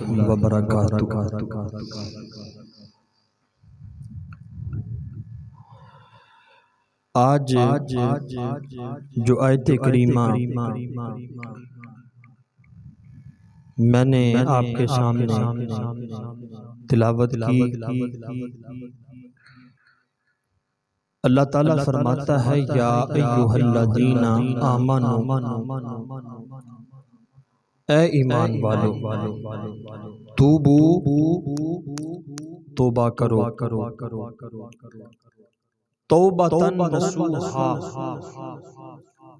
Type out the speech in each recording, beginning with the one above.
व बरकातुहू। आज जो आयत करीमा मैंने आपके सामने तिलावत की, अल्लाह ताला फरमाता है या अय्युहल्लज़ीना आमनू, ए ईमान वालो, तूबू, तौबा करो, तौबतन नसूहा,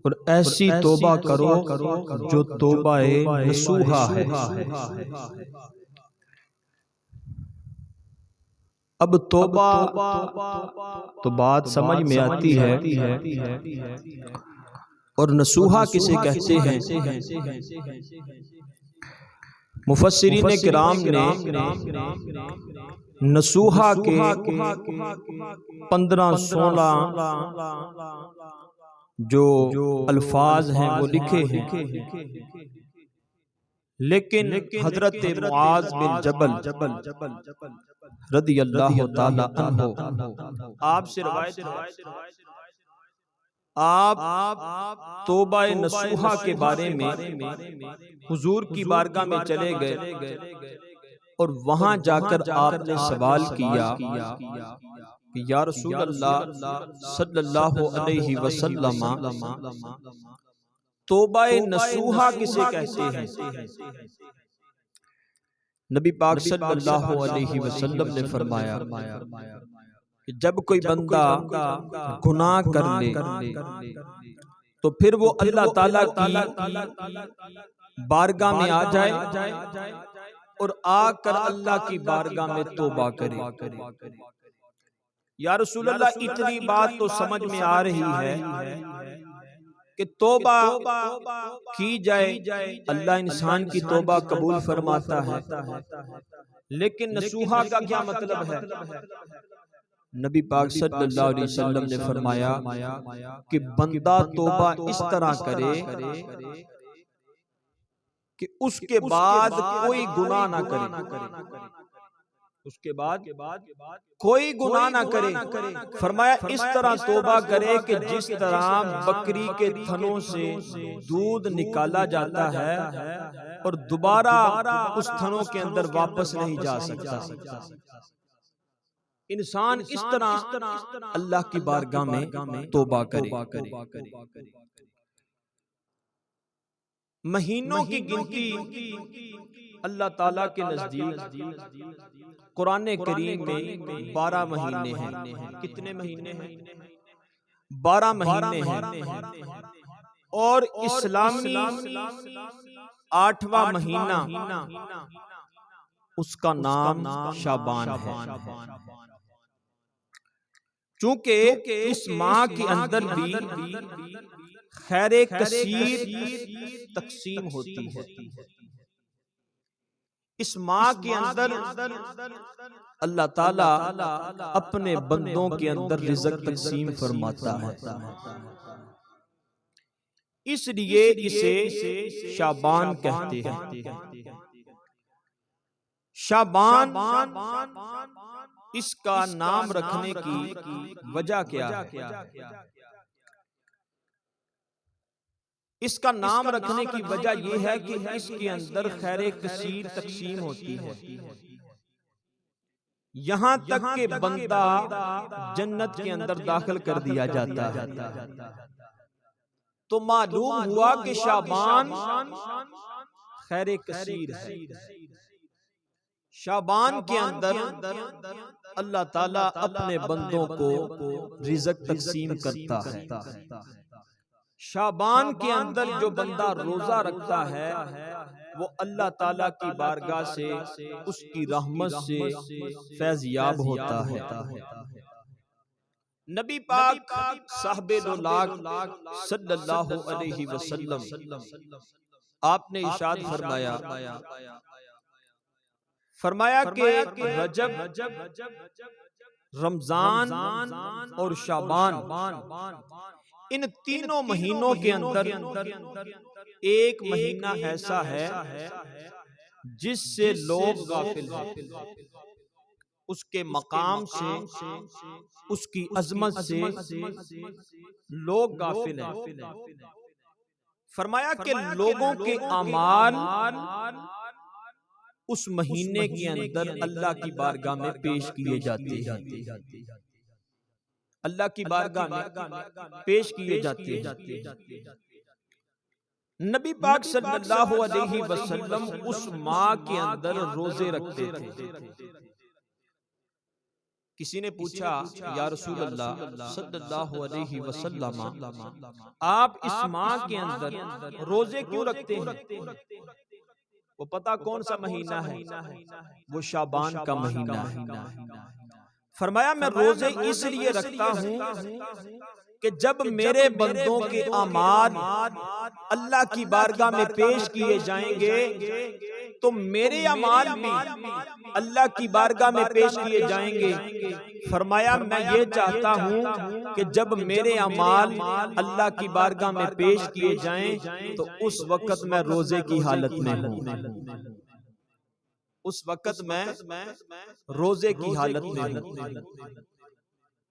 और ऐसी तौबा करो जो तौबाए नसूहा है। अब तौबा तो बात समझ में आती है, और नसूहा किसे कहते हैं? मुफस्सिरीन किराम ने नसूहा के 15-16 जो अल्फाज हैं वो लिखे हैं, लेकिन हजरत मुआज बिन जबल रदियल्लाहु ताला अन्हु आपसे रवायत है, आप तौबा नसूहा के बारे में हुजूर की बारगाह में चले गए और वहां जाकर आपने सवाल किया कि या रसूल अल्लाह सल्लल्लाहु अलैहि वसल्लम, तौबा नसूहा किसे कहते हैं? नबी पाक सल्लल्लाहु अलैहि वसल्लम ने फरमाया कि जब कोई बंदा गुनाह कर ले तो फिर वो अल्लाह ताला की बारगाह में आ जाए और आकर अल्लाह की बारगाह में तौबा करे। या रसूल अल्लाह, इतनी बात तो समझ में आ रही है कि तौबा की जाए, अल्लाह इंसान की तौबा कबूल फरमाता है, लेकिन नसूहा का क्या मतलब है? नबी पाक सल्लल्लाहु अलैहि वसल्लम ने फरमाया कि बंदा तौबा इस तरह करे कि उसके बाद कोई गुनाह ना करे, उसके बाद कोई गुनाह ना करे। फरमाया इस तरह तौबा करे कि जिस तरह बकरी के थनों से दूध निकाला जाता है और दोबारा उस थनों के अंदर वापस नहीं जा सकता। इंसान इस तरह अल्लाह की बारगाह में तौबा करे। महीनों की गिनती अल्लाह ताला के नजदीक कुरान करीम में 12 महीने हैं। कितने महीने हैं? 12 महीने हैं। और इस्लामी 8वां महीना उसका नाम शाबान है। चूंकि इस माह के अंदर भी खैर कसीर तकसीम होती है। इस माह के अंदर अल्लाह ताला अपने बंदों के अंदर रिज़्क़ तकसीम फरमाता है, इसलिए इसे शाबान कहते हैं। शाबान इसका नाम रखने की वजह क्या है? इसका नाम रखने की वजह यह है कि इसके अंदर खैर कसीर तकसीम होती है। यहां तक कि बंदा जन्नत के अंदर दाखिल कर दिया जाता है। तो मालूम हुआ कि शाबान खैर कसीर है। शाबान के अंदर अल्लाह ताला अपने बंदों को रिज़्क़ तकसीम करता है। शाबान के अंदर जो बंदा रोजा रखता है वो अल्लाह ताला की बारगाह से, उसकी रहमत से फैज़याब होता है। नबी पाक साहबे दो लाख सल्लल्लाहु अलैहि वसल्लम आपने इरशाद फरमाया कि रजब, रमजान और शाबान, इन तीनों महीनों के अंदर एक महीना ऐसा है जिससे लोग गाफिल हैं, उसके मकाम से, उसकी अजमत से लोग गाफिल हैं। फरमाया कि लोगों के अमाल उस महीने के अंदर अल्लाह की बारगाह में पेश किए जाते हैं, अल्लाह की बारगाह में पेश किए जाते हैं। नबी पाक सल्लल्लाहु अलैहि वसल्लम उस माह के अंदर रोजे रखते थे। किसी ने पूछा, या रसूल अल्लाह सल्लल्लाहु अलैहि वसल्लम, आप इस माह के अंदर रोजे क्यों रखते हैं? वो पता कौन सा महीना है? वो शाबान का महीना है। फरमाया मैं रोजे इसलिए रखता हूँ कि जब मेरे बंदों के अमाल अल्लाह की बारगाह में पेश किए जाएंगे तो मेरे अमाल भी अल्लाह की बारगाह में पेश किए जाएंगे। फरमाया मैं ये चाहता हूँ कि जब मेरे अमाल अल्लाह की बारगाह में पेश किए जाएं तो उस वक्त मैं रोजे की हालत में हूँ, उस वक्त मैं रोजे की हालत में हूँ।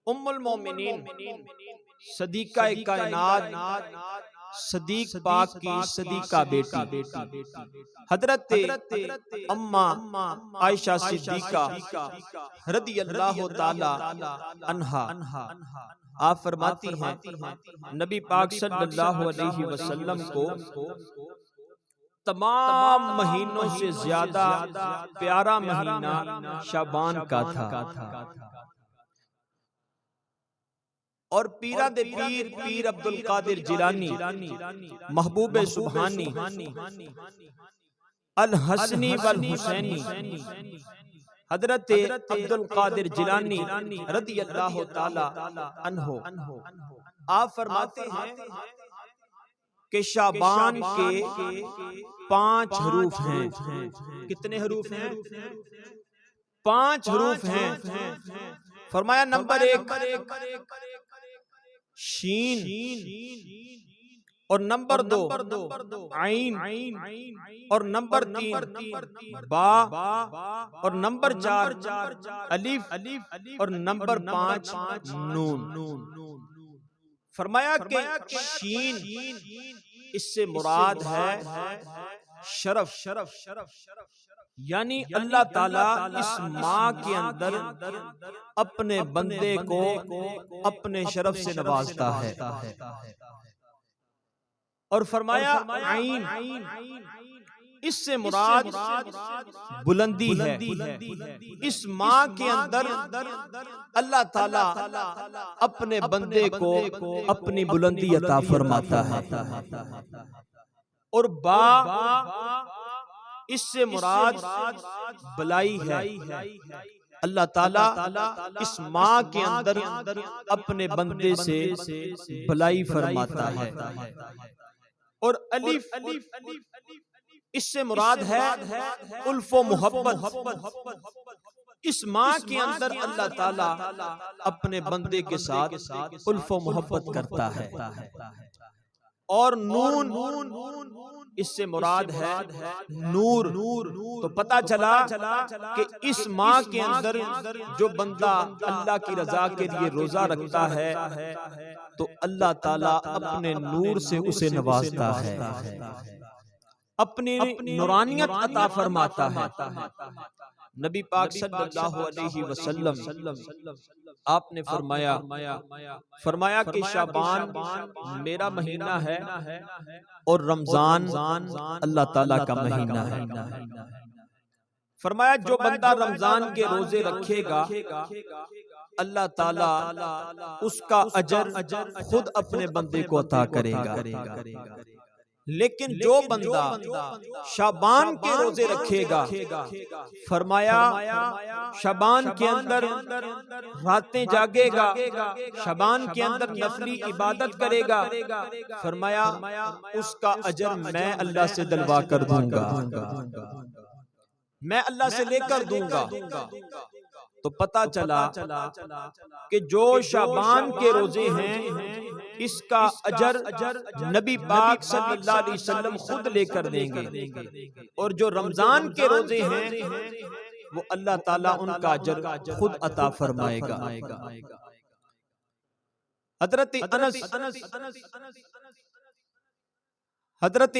उम्मुल मोमिनीन सदीका कायनात सदीक पाक की सदीका बेटी हजरत अम्मा आयशा सिद्दीका रदियल्लाहु ताला अन्हा, आप फरमाती हैं नबी पाक सल्लल्लाहु अलैहि वसल्लम को तमाम महीनों से ज्यादा प्यारा महीना शाबान का था। और पीरा दे पीर पीर अब्दुल कादिर जिलानी महबूब सुबहानी अल हसनी वल हुसैनी हजरत अब्दुल कादिर जिलानी रदियल्लाहु ताला अन्हो, आप फरमाते हैं कि शाबान के 5 हरूफ हैं। कितने हरूफ हैं? 5 हरूफ हैं। फरमाया नंबर 1 शीन, और नंबर 2 आइन, और नंबर 3 बा, और नंबर 4 अलिफ, और नंबर 5 नून। फरमाया कि शीन इससे मुराद है शरफ, यानी अल्लाह ताला इस माह के अंदर अपने बंदे को अपने शरफ से नवाजता है। और फरमाया आइन इससे मुराद बुलंदी है। इस माह के अंदर अल्लाह ताला अपने बंदे को अपनी बुलंदी अता फरमाता है। और बा इससे मुराद भलाई है। अल्लाह ताला इस माह के अंदर अपने बंदे से भलाई फरमाता है। और अलिफ इससे मुराद है उल्फो मोहब्बत। इस माह के अंदर अल्लाह ताला अपने बंदे के साथ उल्फो मोहब्बत करता है। और नून इससे मुराद है नूर। तो पता चला कि इस माह के अंदर जो बंदा अल्लाह की रजा के लिए रोजा रखता है तो अल्लाह ताला अपने नूर से उसे नवाजता है, अपनी नूरानियत अता फरमाता है। नबी पाक सल्लल्लाहु अलैहि वसल्लम आपने फरमाया कि शाबान मेरा महीना है और रमजान अल्लाह ताला का महीना है। फरमाया जो बंदा रमजान के रोजे रखेगा अल्लाह ताला उसका अजर खुद अपने बंदे को अता करेगा। लेकिन जो बंदा शाबान के रोजे रखेगा, फरमाया शाबान के अंदर रातें जागेगा, शाबान के अंदर नफली इबादत करेगा, फरमाया उसका अजर मैं अल्लाह से दिलवा कर दूंगा, मैं अल्लाह से लेकर दूंगा। तो पता चला कि जो शाबान के रोजे हैं इसका अजर नबी पाक सल्लल्लाहु अलैहि वसल्लम खुद लेकर देंगे, और जो रमजान के रोजे हैं वो अल्लाह ताला उनका अजर खुद अता फरमाएगा। हजरत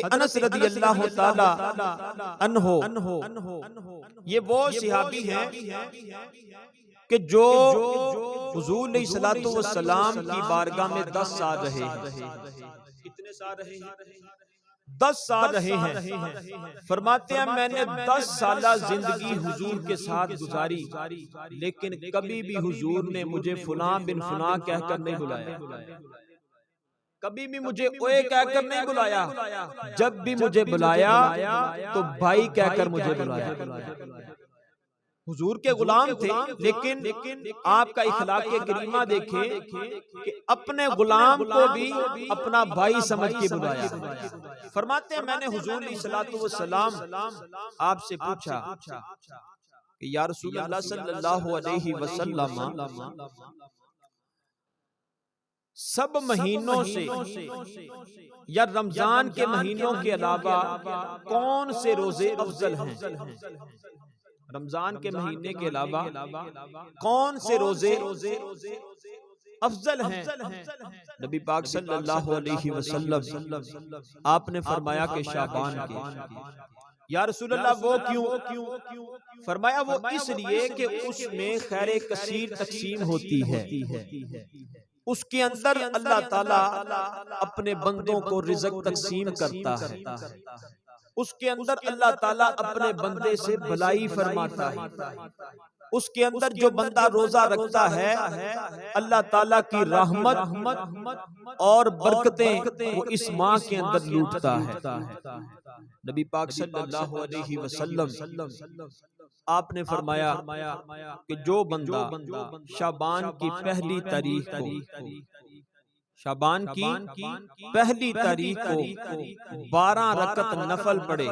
अनस रदी अल्लाह ताला अन्हो, ये वो सहाबी हैं कि जो हुजूर अलैहिस्सलातु वस्सलाम की बारगाह में 10 साल रहे हैं। कितने साल रहे हैं? 10 साल रहे हैं। फरमाते हैं मैंने 10 साल जिंदगी हुजूर के साथ गुजारी, लेकिन कभी भी हुजूर ने मुझे फुलां बिन फुलां कहकर नहीं बुलाया, कभी भी मुझे ओए कहकर नहीं बुलाया। जब भी मुझे बुलाया तो भाई कहकर मुझे बुलाया। हुजूर के गुलाम थे, लेकिन आपका इखलाक़े करीमा देखे कि अपने गुलाम को भी अपना भाई समझ के बुलाया। फरमाते हैं मैंने हुजूर अलैहिस्सलातु वस्सलाम आपसे पूछा कि या रसूल अल्लाह सल्लल्लाहु अलैहि वसल्लम, सब महीनों से या रमजान के महीनों के अलावा कौन से रोजे अफजल हैं? रमजान के महीने के अलावा कौन से रोजे अफजल हैं? नबी पाक सल्लल्लाहु अलैहि वसल्लम आपने फरमाया कि शाबान के। या रसूल अल्लाह वो क्यों? फरमाया वो इसलिए कि उसमें खैर कसीर तकसीम होती है, उसके अंदर अल्लाह ताला अपने बंदों को रिज़्क़ तकसीम करता है, उसके अंदर अल्लाह ताला अपने बंदे से भलाई फरमाता है, उसके अंदर जो बंदा रोजा रखता है अल्लाह ताला की रहमत और बरकतें वो इस माह के अंदर लूटता है। नबी पाक सल्लल्लाहु अलैहि वसल्लम आपने फरमाया कि जो बंदा शाबान की पहली तारीख को, शाबान की पहली तारीख को 12 रकत नफल पढ़े,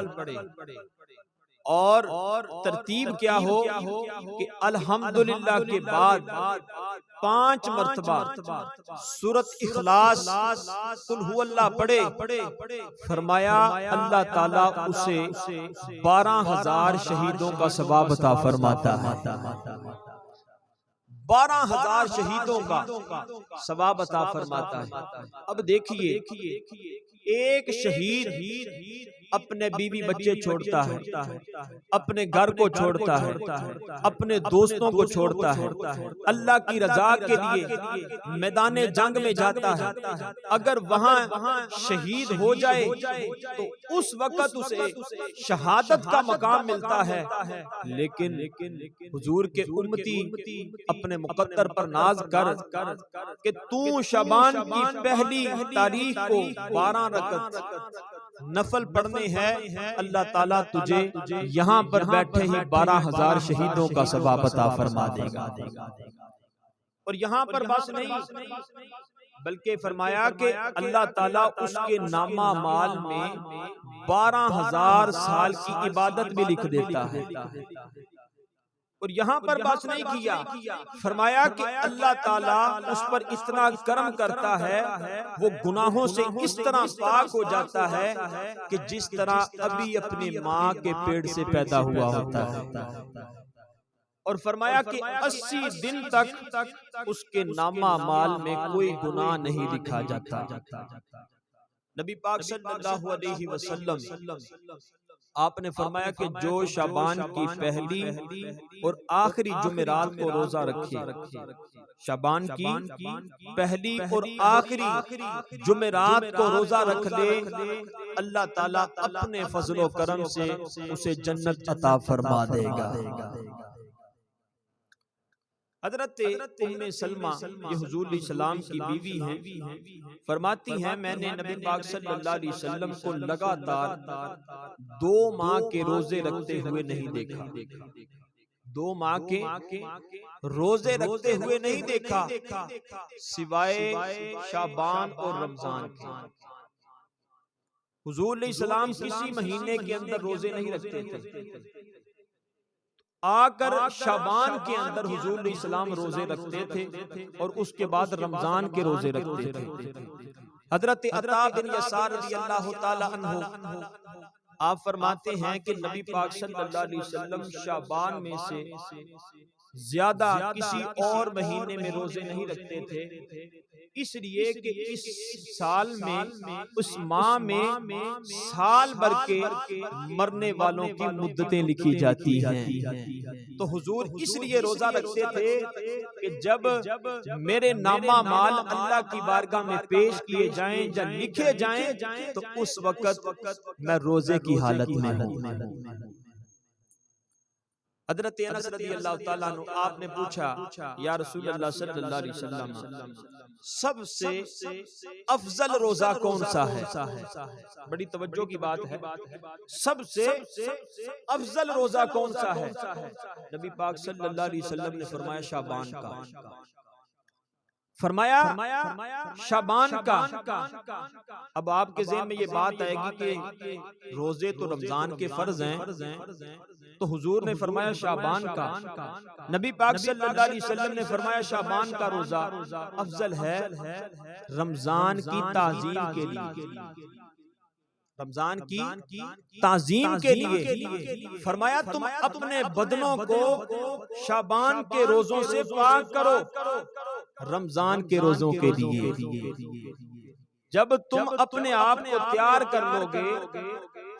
और तरतीब क्या हो कि अल्हम्दुलिल्लाह के बाद 5 मरतबा सूरत इखलास कुल हुवल्लाह पढ़े, फरमाया अल्लाह ताला उसे 12,000 शहीदों का सवाब अता फरमाता है। 12,000 शहीदों का सवाब अता फरमाता है। अब देखिए, एक शहीद अपने बीवी बच्चे छोड़ता है, अपने घर को छोड़ता है, अपने दोस्तों को छोड़ता है, अल्लाह की रजा के लिए मैदान जंग में जाता है। अगर वहां शहीद हो जाए तो उस वक्त उसे शहादत का मकाम मिलता है। लेकिन हुजूर के उम्मती अपने मुकद्दर पर नाज कर कि तू शाबान की पहली तारीख को 12 रकत नफल पढ़ने हैं, अल्लाह ताला तुझे यहाँ पर बैठे ही 12,000 शहीदों का सवाब अता फरमा देगा। और यहाँ पर बस नहीं, बल्कि फरमाया कि अल्लाह ताला उसके नामा माल में 12,000 साल की इबादत भी लिख देता है। और यहाँ पर बात नहीं किया, फरमाया कि अल्लाह ताला उस पर इतना करम करता है, वो गुनाहों से इस तरह पाक हो जाता है कि जिस तरह अभी अपनी माँ के पेट से पैदा हुआ होता है। और फरमाया कि 80 दिन तक उसके नामा माल में कोई गुनाह नहीं लिखा जाता। नबी पाक सल्लल्लाहु अलैहि वसल्लम आपने फरमाया कि जो शाबान की पहली और आखिरी जुमेरात को रोजा रखे, शाबान की पहली और आखिरी जुमेरात को रोजा रख ले, अल्लाह ताला अपने फजलो करम से उसे जन्नत अता फरमा देगा। हज़रत उम्मे सलमा ये हुजूर सल्लल्लाहु की बीवी हैं, फरमाती हैं मैंने नबी पाक सल्लल्लाहु अलैहि वसल्लम को लगातार 2 माह के रोजे रखते हुए नहीं देखा। 2 माह के रोजे रखते हुए नहीं देखा, सिवाय शाबान और रमजान के। हुजूर सल्लल्लाहु किसी महीने के अंदर रोजे नहीं रखते थे। आकर शाबान के अंदर हुजूर इस्लाम रोजे रखते थे और उसके बाद रमजान के रोजे रखते थे। हजरत अता बिन यसार रज़ियल्लाहु ताला अन्हु आप फरमाते हैं कि नबी पाक सल्लल्लाहु अलैहि वसल्लम शाबान में से ज्यादा किसी और महीने में रोजे नहीं रखते थे, इसलिए कि इस साल में उस माह में साल भर के मरने वालों की मुद्दतें लिखी जाती हैं। तो हुजूर इसलिए रोजा रखते थे कि जब मेरे नामा माल अल्लाह की बारगाह में पेश किए जाएं या लिखे जाएं तो उस वक्त मैं रोजे की हालत में हूँ। हज़रत अनस रज़ियल्लाहु ताला अन्हु आपने पूछा, या रसूल अल्लाह सल्लल्लाहु अलैहि वसल्लम, सबसे अफजल रोजा कौन सा है? बड़ी तवज्जो की बात है, सबसे अफजल रोजा कौन सा है? नबी पाक सल्लल्लाहु अलैहि वसल्लम ने फरमाया शाबान का। फरमाया शाबान का। अब आपके ज़हन में ये बात आएगी कि रोजे तो रमजान के फर्ज हैं, तो हुजूर ने फरमाया शाबान का। नबी पाक सल्लल्लाहु अलैहि वसल्लम ने फरमाया शाबान का रोजा अफजल है रमजान की ताज़ीम के लिए, रमजान की ताज़ीम के लिए। फरमाया तुम अपने बदनों को शाबान के रोजों से पाक करो रमजान के रोजों के लिए। जब तुम अपने आप को तैयार कर लोगे,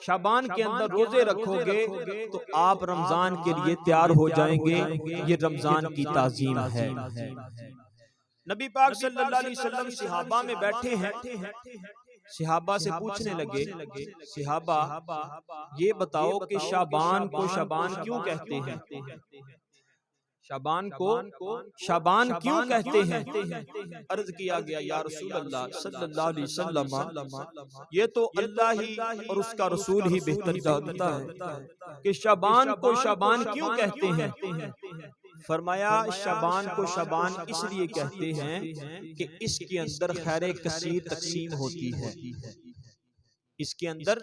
शाबान के अंदर रोजे रखोगे, तो आप रमजान के लिए तैयार हो जाएंगे। ये रमजान की ताज़ीम है। नबी पाक सल्लल्लाहु अलैहि वसल्लम सहाबा में बैठे हैं, सहाबा से पूछने लगे, सहाबा ये बताओ कि शाबान को शाबान क्यों कहते हैं? शाबान को शाबान क्यों कहते हैं? अर्ज किया गया, या रसूल अल्लाह सल्लल्लाहु अलैहि वसल्लम, ये तो अल्लाह ही और उसका रसूल ही बेहतर जानता है कि शाबान को शाबान क्यों कहते हैं। फरमाया शाबान को शाबान इसलिए कहते हैं कि इसके अंदर खैर कसीर तकसीम होती है, इसके अंदर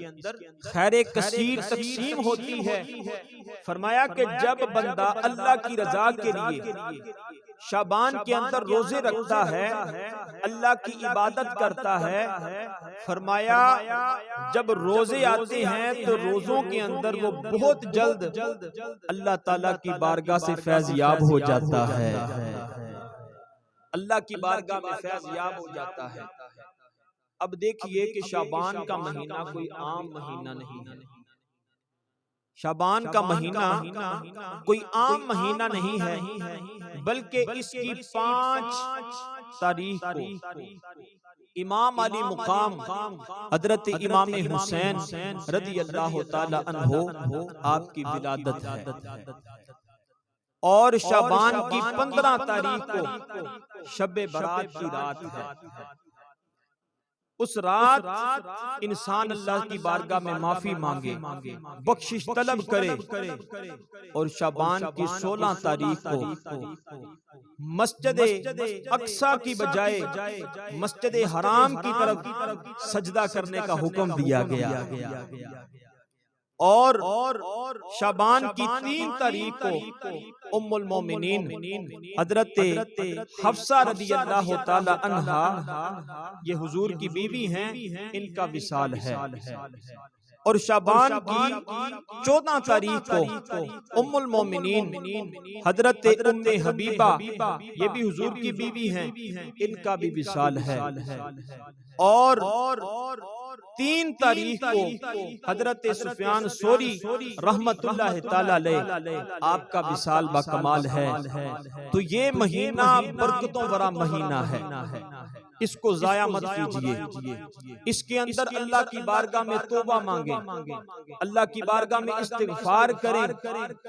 खैर कसीर तकसीम होती है। फरमाया कि जब बंदा अल्लाह की रजा के लिए शाबान के अंदर रोजे रखता है, अल्लाह की इबादत करता है, फरमाया जब रोजे आते हैं तो रोजों के अंदर वो बहुत जल्द अल्लाह ताला की बारगाह से फैज़याब हो जाता है, अल्लाह की बारगाह में फैज़याब हो जाता है। अब देखिए कि शाबान का महीना कोई आम महीना नहीं, शाबान का महीना कोई आम महीना नहीं है, बल्कि इसकी 5 तारीख को इमाम अली मुकाम हजरत इमाम हुसैन रज़ियल्लाहु ताला अन्हु आपकी विलादत है, और शाबान की 15 तारीख को शब बरात की रात है। उस रात इंसान अल्लाह की बारगाह में माफी मांगे, बख्शिश तलब करे, और शाबान की 16 तारीख को मस्जिद अक्सा की बजाय मस्जिद हराम की तरफ सजदा करने का हुक्म दिया गया। और शाबान की 3 तारीख को उम्मुल मोमिनीन हजरत हफ्सा रज़ियल्लाहु ताला अन्हा, ये हुजूर की बीवी हैं, इनका विसाल है। और शाबान की 14 तारीख को उम्मुल मोमिनीन हजरत उम्मे हबीबा, ये भी हुजूर की बीवी हैं, इनका भी विसाल है। और 3 तारीख को हजरत सुफियान सोरी रहमतुल्लाह ताला अलैह आपका विसाल बा कमाल है। तो ये महीना बरकतों भरा महीना है, इसको जाया मत कीजिए। इसके अंदर अल्लाह की बारगाह में तौबा मांगे, अल्लाह की बारगाह में इस्तिगफार करें,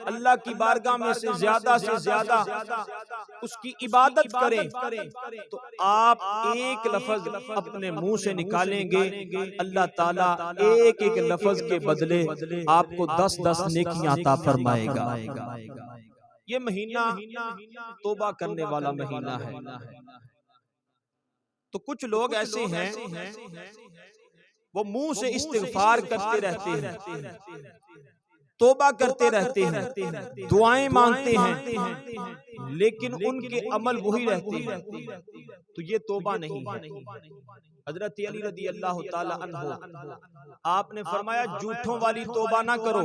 अल्लाह की बारगाह में से ज्यादा उसकी इबादत करें। तो आप एक लफ्ज अपने मुंह से निकालेंगे, अल्लाह ताला एक एक लफ्ज के बदले आपको 10-10 नेकियां अता फरमाएगा। ये महीना तौबा करने वाला महीना है। तो कुछ लोग ऐसे हैं वो मुंह से इस्तिगफार करते रहते हैं, तौबा करते रहते हैं, दुआएं मांगते हैं, लेकिन उनके अमल वही रहते हैं, तो ये तौबा नहीं है। हजरत अली रदी अल्लाह ताला अन्हु आपने फरमाया झूठों वाली तौबा ना करो।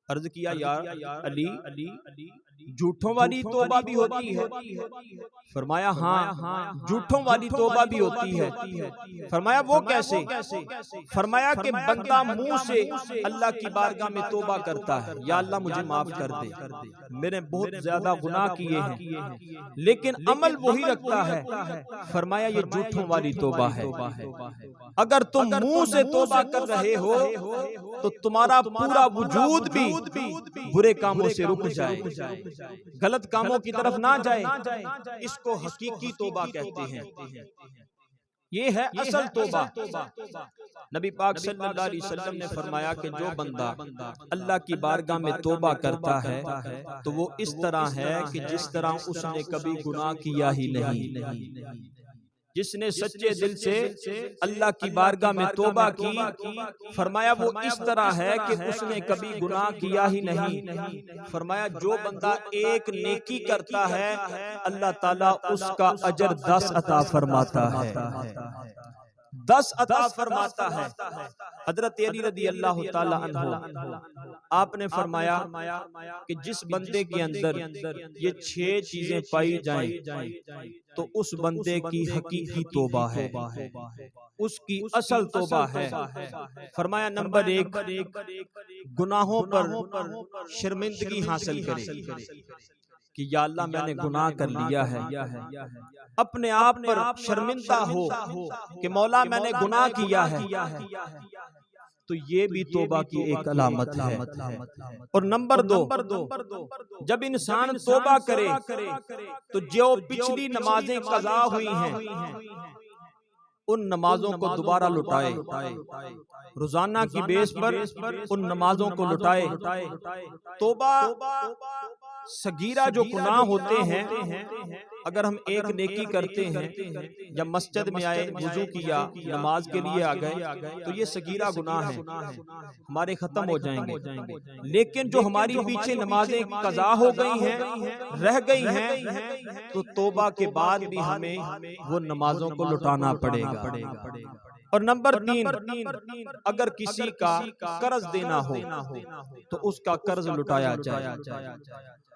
अर्ज किया यार अली, झूठों वाली तौबा भी होती है? फरमाया हाँ, झूठों वाली तौबा भी होती है। फरमाया वो कैसे? फरमाया कि बंदा मुंह से अल्लाह की बारगाह में तौबा करता है, या अल्लाह मुझे माफ कर दे, मैंने बहुत ज्यादा गुनाह किए हैं, लेकिन अमल वही रखता है। फरमाया ये झूठों वाली तौबा है। अगर तुम मुंह से तौबा कर रहे हो तो तुम्हारा पूरा वजूद भी बुरे कामों से रुक जाए, गलत कामों की तरफ ना जाए। इसको हकीकी तौबा कहते हैं। ये है असल तौबा। नबी पाक सल्लल्लाहु अलैहि वसल्लम ने फरमाया कि जो बंदा अल्लाह की बारगाह में तौबा करता है तो वो इस तरह है कि जिस तरह उसने कभी गुनाह किया ही नहीं। जिसने सच्चे दिल से अल्लाह की बारगाह में तौबा की, फरमाया वो इस तरह है कि उसने कभी गुनाह किया ही नहीं। फरमाया जो बंदा एक नेकी करता है अल्लाह ताला उसका अजर 10 अता फरमाता है, 10 अता फरमाता है। हजरत अली रदी अल्लाह ताला अन्हु आपने फरमाया कि जिस बंदे के अंदर ये 6 चीजें पाई जाएं तो उस बंदे की हकीकी तौबा है, उसकी असल तौबा है। फरमाया नंबर 1, गुनाहों पर शर्मिंदगी हासिल करे कि या अल्लाह मैंने गुनाह कर लिया है, अपने आप पर शर्मिंदा हो कि मौला मैंने गुनाह किया है, तो ये भी तौबा की एक अलामत है। और नंबर 2, जब इंसान तौबा करे तो जो पिछली नमाजें कज़ा हुई हैं उन नमाजों को दोबारा लुटाए, रोजाना की बेस पर उन नमाजों को लुटाए। तौबा सगीरा जो गुनाह होते हैं, अगर हम एक नेकी करते हैं, जब मस्जिद में आए, वुजू किया, नमाज के लिए आ गए, तो ये सगीरा गुनाह है, हमारे खत्म हो जाएंगे। लेकिन जो हमारी पीछे नमाजें कज़ा हो गई हैं, रह गई हैं, तो तौबा के बाद भी हमें वो नमाजों को लुटाना पड़ेगा। और नंबर 3, अगर किसी का कर्ज देना हो तो उसका कर्ज लुटाया जाए।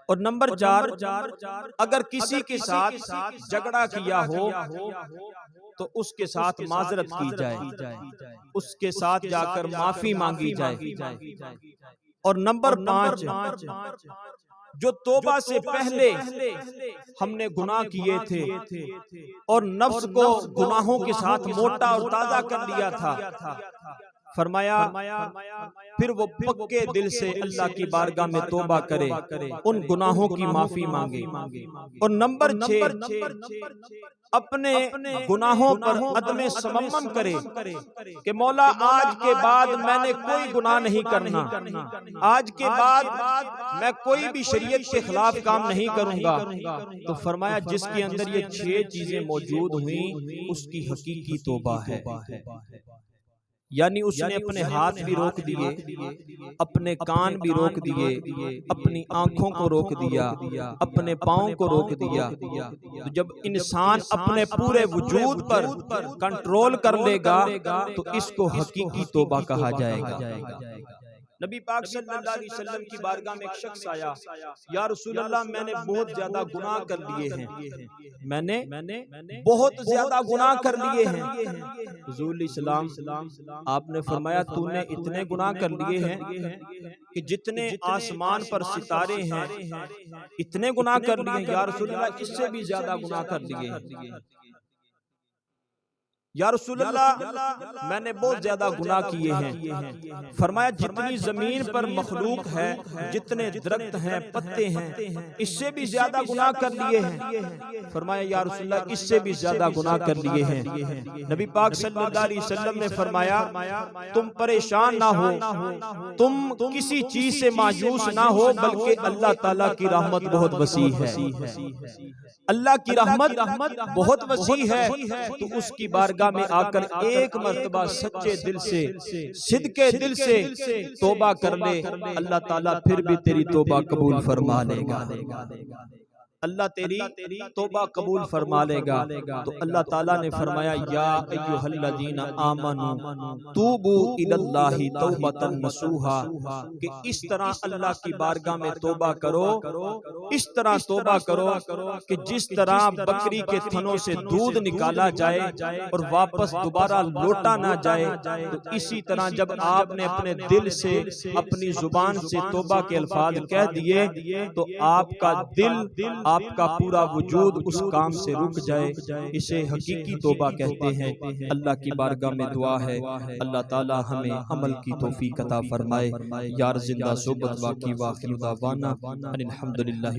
और नंबर 4, अगर किसी के साथ झगड़ा किया हो तो उसके साथ माजरत की जाए, उसके साथ जाकर माफी मांगी जाए। और नंबर 5, जो तौबा से पहले हमने गुनाह किए थे और नफ्स को गुनाहों के साथ मोटा और ताजा कर लिया था, फरमाया फिर वो पक्के दिल से अल्लाह की बारगाह में तौबा करे, उन गुनाहों की माफी मांगे। और नंबर 6, अपने गुनाहों पर अदमे समम्मम करे कि मौला आज के बाद मैंने कोई गुनाह नहीं करना, आज के बाद मैं कोई भी शरीयत के खिलाफ काम नहीं करूंगा। तो फरमाया जिसके अंदर ये 6 चीजें मौजूद हुई उसकी हकीकी तौबा है। यानी उसने अपने हाथ भी रोक दिए, अपने कान भी रोक दिए, अपनी आंखों को रोक दिया, अपने पाँव को रोक दिया। तो जब इंसान अपने पूरे वजूद पर कंट्रोल कर लेगा तो इसको हकीकी तौबा कहा जाएगा। नबी पाक सल्लल्लाहु अलैहि वसल्लम की बारगाह में एक शख्स आया, या रसूल अल्लाह मैंने बहुत ज्यादा गुनाह कर लिए हैं, मैंने बहुत ज्यादा गुनाह कर लिए हैं। हुजूर सल्लल्लाहु आपने फरमाया तूने इतने गुनाह कर लिए हैं कि जितने आसमान पर सितारे हैं इतने गुनाह कर लिए। या रसूल अल्लाह इससे भी ज्यादा गुनाह कर लिए हैं। या रसूल अल्लाह मैंने बहुत ज्यादा गुनाह किए हैं। फरमाया जितनी जमीन पर मखलूक है, जितने दरख्त हैं, पत्ते हैं, इससे भी ज्यादा गुनाह कर लिए हैं। फरमाया या रसूल अल्लाह इससे भी ज्यादा गुनाह कर लिए हैं। नबी पाक सल्लल्लाहु अलैहि वसल्लम ने फरमाया तुम परेशान ना हो, तुम किसी चीज से मायूस ना हो, बल्कि अल्लाह ताला की रहमत बहुत वसी है। अल्लाह की रहमत बहुत वसी है, तो उसकी बारगाह बारगाह में आकर एक मर्तबा सच्चे दिल से, सिद्के दिल से तौबा कर ले, अल्लाह ताला फिर भी तेरी तौबा कबूल फरमा लेगा। अल्लाह तेरी तौबा कबूल फरमा लेगा। तो अल्लाह ताला ने फरमाया, या अय्युहल्लज़ीना आमनू तूबू इलल्लाहि तौबतन नसूहा, कि इस तरह अल्लाह की बारगाह में तौबा करो, इस तरह तौबा करो कि जिस तरह बकरी के थनों से दूध निकाला जाए और वापस दोबारा लौटा ना जाए, तो इसी तरह जब आपने अपने दिल से, अपनी जुबान से तौबा के अल्फाज कह दिए, तो आपका दिल, आपका पूरा वजूद उस काम से रुक जाए। इसे हकीकी तौबा कहते हैं। अल्लाह की बारगाह में दुआ है, अल्लाह ताला हमें अमल की तौफीक अता फरमाए। यार जिंदा सोबत वाकी वाखिर दावाना अनिल हम्दुलिल्लाह।